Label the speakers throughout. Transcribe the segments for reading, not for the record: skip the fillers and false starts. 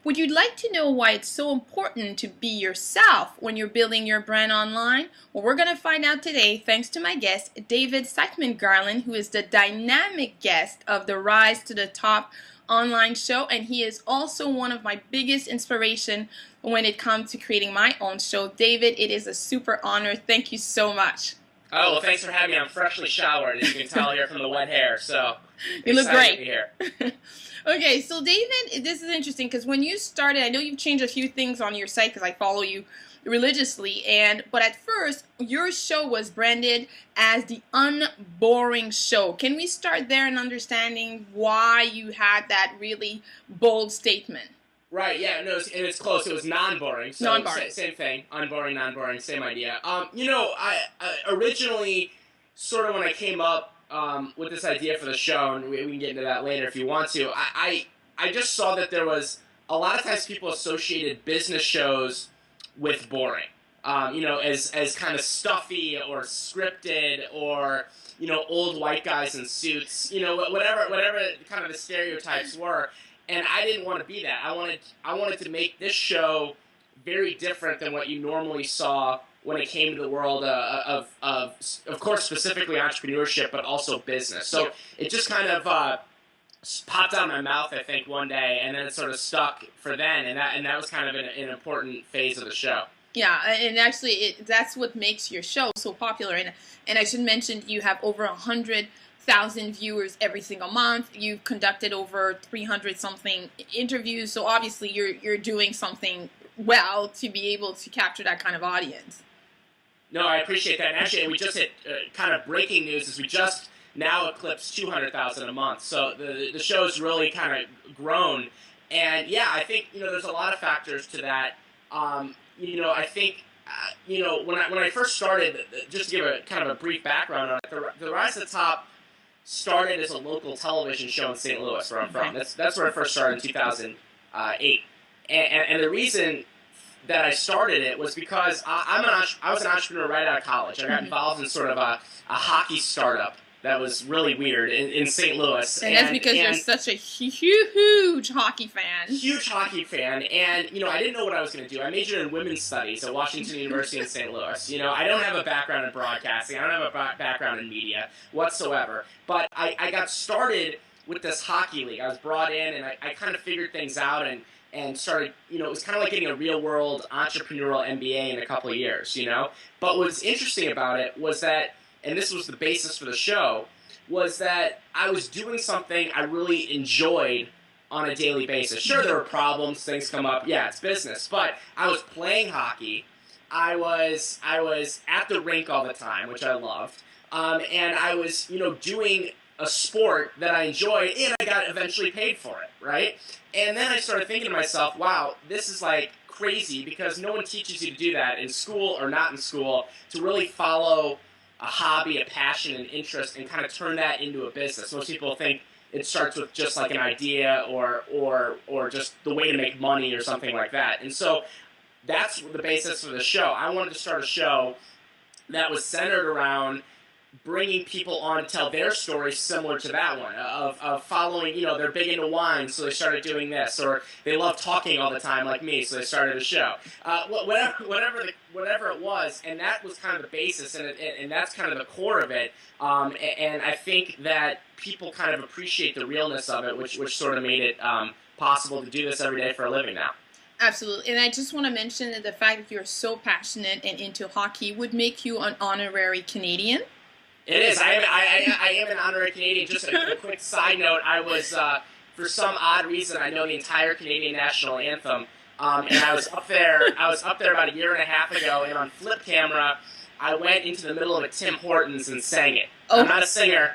Speaker 1: Would you like to know why it's so important to be yourself when you're building your brand online? Well, we're going to find out today thanks to my guest, David Siteman Garland, who is the dynamic guest of the Rise to the Top online show, and he is also one of my biggest inspiration when it comes to creating my own show. David, it is a super honor. Thank you so much.
Speaker 2: Oh, well, thanks for having me. I'm freshly showered, as you can tell here from the wet hair, so
Speaker 1: you look great.
Speaker 2: To be here.
Speaker 1: Okay, so David, this is interesting because when you started, I know you've changed a few things on your site because I follow you religiously, but at first, your show was branded as the unboring show. Can we start there in understanding why you had that really bold statement?
Speaker 2: Right, yeah, no, and it's close. It was non-boring, so
Speaker 1: non-boring.
Speaker 2: Same thing. Unboring, non-boring, same idea. I originally, sort of when I came up with this idea for the show, and we can get into that later if you want to, I just saw that there was, a lot of times people associated business shows with boring. As kind of stuffy or scripted or, old white guys in suits, whatever kind of the stereotypes were. And I didn't want to be that. I wanted to make this show very different than what you normally saw when it came to the world of course, specifically entrepreneurship, but also business. So it just kind of popped out of my mouth, I think, one day, and then it sort of stuck for then, and that was kind of an important phase of the show.
Speaker 1: Yeah, and actually, that's what makes your show so popular. And I should mention, you have over 100,000 viewers every single month. You've conducted over 300 something interviews, so obviously you're doing something well to be able to capture that kind of audience.
Speaker 2: No, I appreciate that. And actually, we just hit kind of breaking news is we just now eclipsed 200,000 a month. So the show's really kind of grown. And yeah, I think, there's a lot of factors to that. I think, when I first started, just to give a kind of a brief background on it, the Rise to the Top started as a local television show in St. Louis, where I'm from. That's where I first started in 2008. And the reason that I started it was because I was an entrepreneur right out of college. I got involved in sort of a hockey startup that was really weird in St. Louis.
Speaker 1: And that's because you're such a huge hockey fan.
Speaker 2: Huge hockey fan. And, I didn't know what I was going to do. I majored in women's studies at Washington University in St. Louis. I don't have a background in broadcasting. I don't have a background in media whatsoever. But I got started with this hockey league. I was brought in, and I kind of figured things out and started, it was kind of like getting a real-world entrepreneurial MBA in a couple of years, But what's interesting about it was that, and this was the basis for the show, was that I was doing something I really enjoyed on a daily basis. Sure, there were problems, things come up, yeah, it's business, but I was playing hockey, I was at the rink all the time, which I loved, and I was, doing a sport that I enjoyed, and I got eventually paid for it, right? And then I started thinking to myself, wow, this is like crazy, because no one teaches you to do that in school or not in school, to really follow a hobby, a passion, an interest, and kind of turn that into a business. Most people think it starts with just like an idea or just the way to make money or something like that. And so that's the basis for the show. I wanted to start a show that was centered around bringing people on to tell their story similar to that one, of following, they're big into wine, so they started doing this, or they love talking all the time like me, so they started a show. Whatever it was, and that was kind of the basis, and that's kind of the core of it, and I think that people kind of appreciate the realness of it, which sort of made it possible to do this every day for a living now.
Speaker 1: Absolutely. And I just want to mention that the fact that you're so passionate and into hockey would make you an honorary Canadian.
Speaker 2: It is. I am an honorary Canadian. Just a quick side note, I was, for some odd reason, I know the entire Canadian national anthem, and I was up there about a year and a half ago, and on flip camera, I went into the middle of a Tim Hortons and sang it. Oh. I'm not a singer.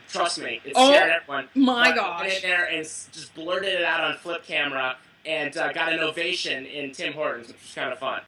Speaker 2: Trust me, it scared everyone.
Speaker 1: My
Speaker 2: gosh.
Speaker 1: gosh.
Speaker 2: I went in there and just blurted it out on flip camera, and got an ovation in Tim Hortons, which was kind of fun.